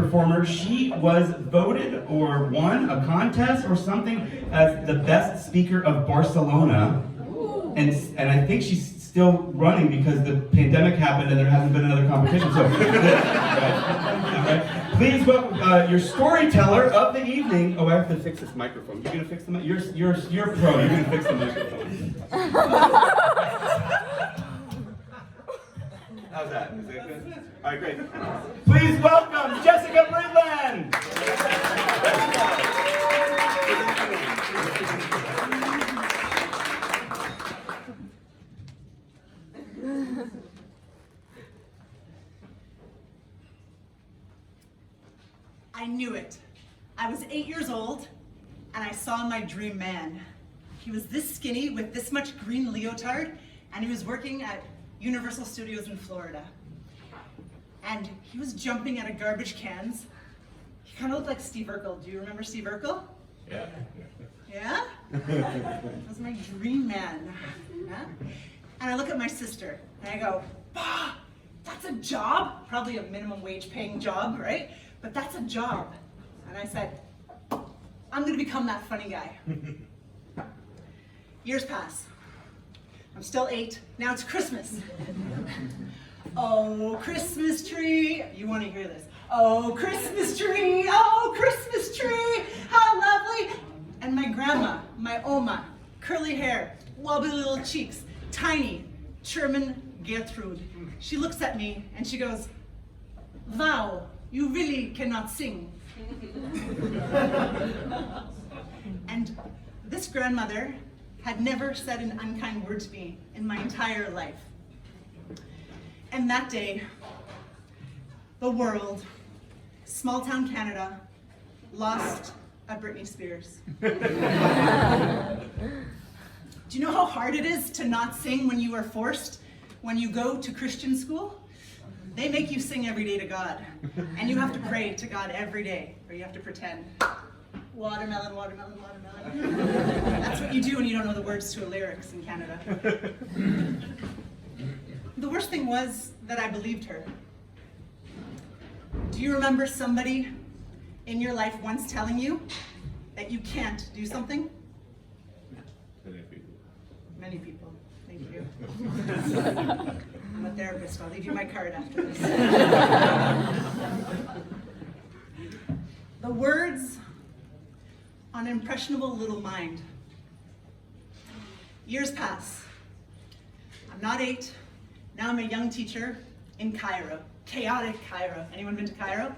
performer. She was voted or won a contest or something as the best speaker of Barcelona. And I think she's still running because the pandemic happened and there hasn't been another competition. So, right. Please welcome your storyteller of the evening. Oh, I have to fix this microphone. You're gonna fix the mic? You're pro. You're gonna fix the microphone. How's that? Is that good? All right, great. Please welcome Jessica Bridland. I knew it. I was 8 years old, and I saw my dream man. He was this skinny with this much green leotard, and he was working at Universal Studios in Florida. And he was jumping out of garbage cans. He kind of looked like Steve Urkel. Do you remember Steve Urkel? Yeah. Yeah? That was my dream man. Yeah? And I look at my sister, and I go, "Bah, that's a job?" Probably a minimum wage paying job, right? But that's a job. And I said, I'm gonna become that funny guy. Years pass. I'm still 8. Now it's Christmas. Oh, Christmas tree. You want to hear this. Oh, Christmas tree. Oh, Christmas tree. How lovely. And my grandma, my Oma, curly hair, wobbly little cheeks, tiny, German Gertrude. She looks at me and she goes, "Wow, you really cannot sing." And this grandmother had never said an unkind word to me in my entire life. And that day, the world, small town Canada, lost a Britney Spears. Do you know how hard it is to not sing when you are forced? When you go to Christian school, they make you sing every day to God. And you have to pray to God every day, or you have to pretend. Watermelon, watermelon, watermelon. That's what you do when you don't know the words to lyrics in Canada. The worst thing was that I believed her. Do you remember somebody in your life once telling you that you can't do something? Many people. Thank you. I'm a therapist. I'll leave you my card after this. The words on an impressionable little mind. Years pass. I'm not 8. Now I'm a young teacher in Cairo. Chaotic Cairo. Anyone been to Cairo?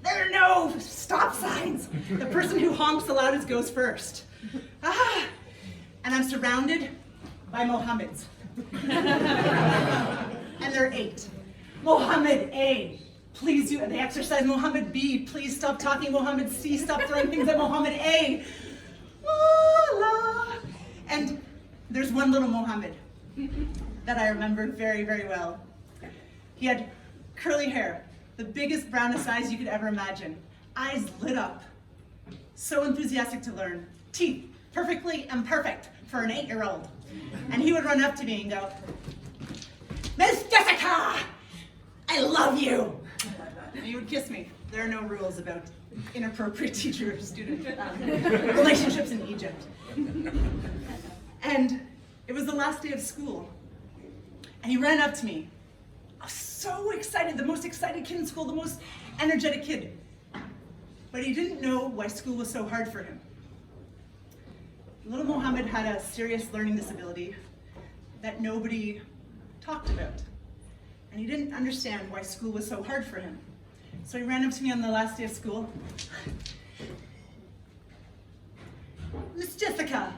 There are no stop signs. The person who honks the loudest goes first. Ah! And I'm surrounded by Mohammeds. And they're 8. Mohammed A, please do the exercise. Mohammed B, please stop talking. Mohammed C, stop throwing things at Mohammed A. La, la. And there's one little Mohammed that I remember very, very well. He had curly hair, the biggest, brownest eyes you could ever imagine. Eyes lit up. So enthusiastic to learn. Teeth perfectly imperfect for an 8-year-old. And he would run up to me and go, "Miss Jessica, I love you." And he would kiss me. There are no rules about inappropriate teacher-student relationships in Egypt. And it was the last day of school. And he ran up to me. I was so excited, the most excited kid in school, the most energetic kid. But he didn't know why school was so hard for him. Little Mohammed had a serious learning disability that nobody talked about. And he didn't understand why school was so hard for him. So he ran up to me on the last day of school. "Miss Jessica,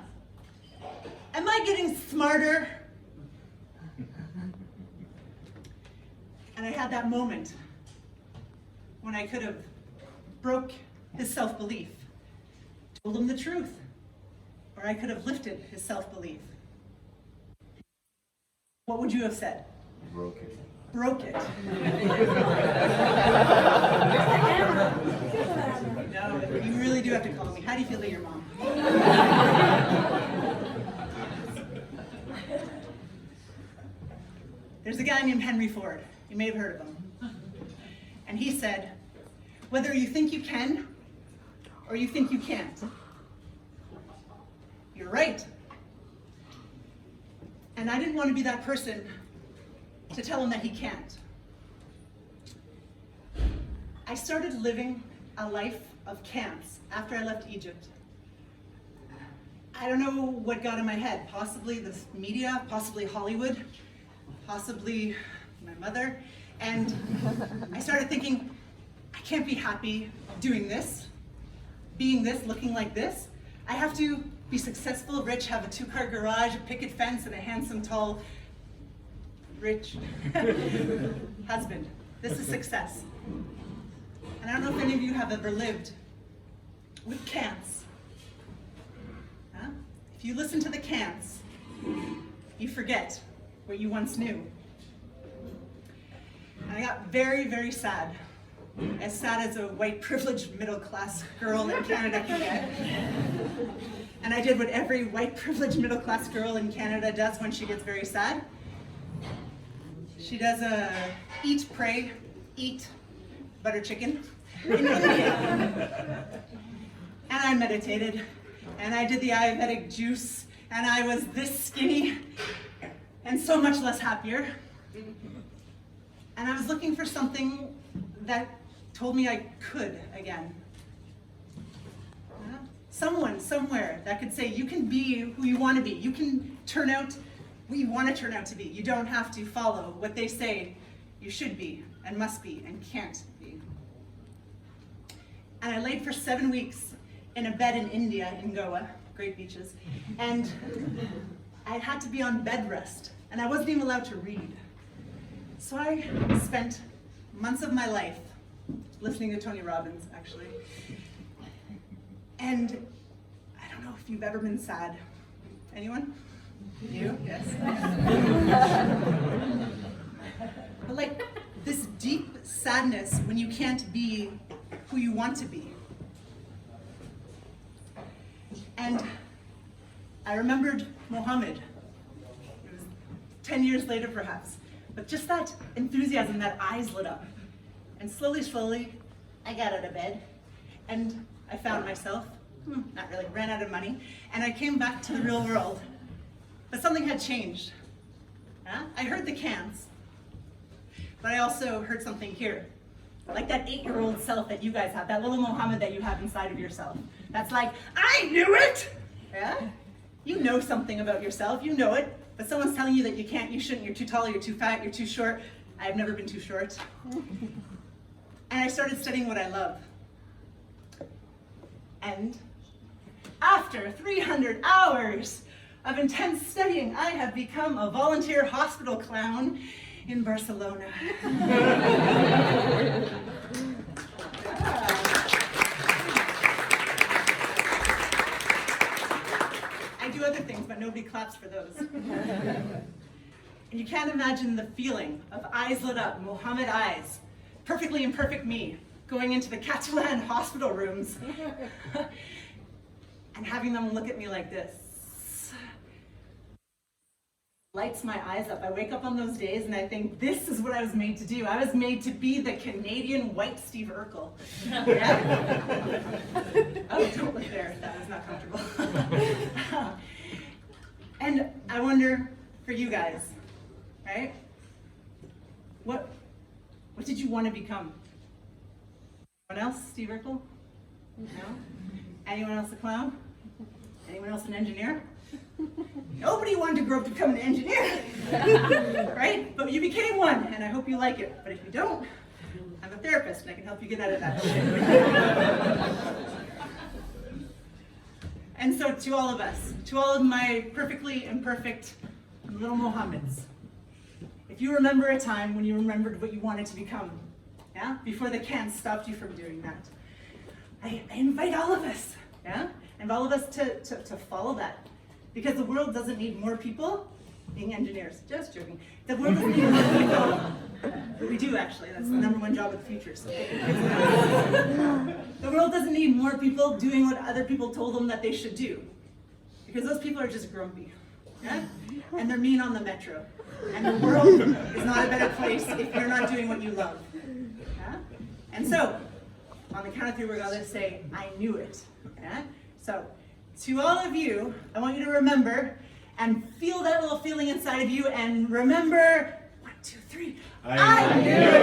am I getting smarter?" And I had that moment when I could have broke his self-belief, told him the truth, or I could have lifted his self-belief. What would you have said? Broke it. Broke it. No, you really do have to call me. How do you feel about your mom? There's a guy named Henry Ford. You may have heard of him. And he said, whether you think you can or you think you can't. You're right. And I didn't want to be that person to tell him that he can't. I started living a life of can'ts after I left Egypt. I don't know what got in my head. Possibly the media, possibly Hollywood, possibly my mother. And I started thinking, I can't be happy doing this, being this, looking like this. I have to be successful, rich, have a 2-car garage, a picket fence, and a handsome, tall, rich husband. This is success. And I don't know if any of you have ever lived with can'ts. Huh? If you listen to the can'ts, you forget what you once knew. And I got very, very sad. As sad as a white privileged middle class girl in Canada can get. And I did what every white privileged middle class girl in Canada does when she gets very sad. She does a eat, pray, eat butter chicken in India. And I meditated, and I did the Ayurvedic juice, and I was this skinny and so much less happier. And I was looking for something that told me I could again. Someone, somewhere, that could say, you can be who you want to be. You can turn out what you want to turn out to be. You don't have to follow what they say you should be, and must be, and can't be. And I laid for 7 weeks in a bed in India, in Goa, great beaches, and I had to be on bed rest, and I wasn't even allowed to read. So I spent months of my life listening to Tony Robbins, actually. And I don't know if you've ever been sad. Anyone? You? Yes. But like this deep sadness when you can't be who you want to be. And I remembered Mohamed. It was 10 years later perhaps. But just that enthusiasm, that eyes lit up. And slowly, slowly, I got out of bed, and I found myself, not really, ran out of money, and I came back to the real world. But something had changed. I heard the can'ts, but I also heard something here. Like that 8-year-old self that you guys have, that little Mohamed that you have inside of yourself. That's like, I knew it! Yeah? You know something about yourself, you know it, but someone's telling you that you can't, you shouldn't, you're too tall, you're too fat, you're too short. I've never been too short. And I started studying what I love. And after 300 hours of intense studying, I have become a volunteer hospital clown in Barcelona. I do other things, but nobody claps for those. And you can't imagine the feeling of eyes lit up, Mohamed eyes, perfectly imperfect me, going into the Catalan hospital rooms and having them look at me like this. Lights my eyes up. I wake up on those days and I think, this is what I was made to do. I was made to be the Canadian white Steve Urkel. Yeah? Oh, don't look there. That was not comfortable. And I wonder, for you guys, right? What did you want to become? Anyone else, Steve Urkel? No? Anyone else a clown? Anyone else an engineer? Nobody wanted to grow up to become an engineer, right? But you became one, and I hope you like it. But if you don't, I'm a therapist, and I can help you get out of that shit. And so to all of us, to all of my perfectly imperfect little Mohammeds, if you remember a time when you remembered what you wanted to become, yeah, before the can't stopped you from doing that, I invite all of us, yeah, and all of us to follow that, because the world doesn't need more people being engineers. Just joking. The world doesn't need more people. We do actually. That's the #1 job of the future. So. The world doesn't need more people doing what other people told them that they should do, because those people are just grumpy, yeah, and they're mean on the metro. And the world is not a better place if you're not doing what you love. Yeah? And so, On the count of three, we're going to say, I knew it. Okay? So, to all of you, I want you to remember and feel that little feeling inside of you and remember, 1, 2, 3. I knew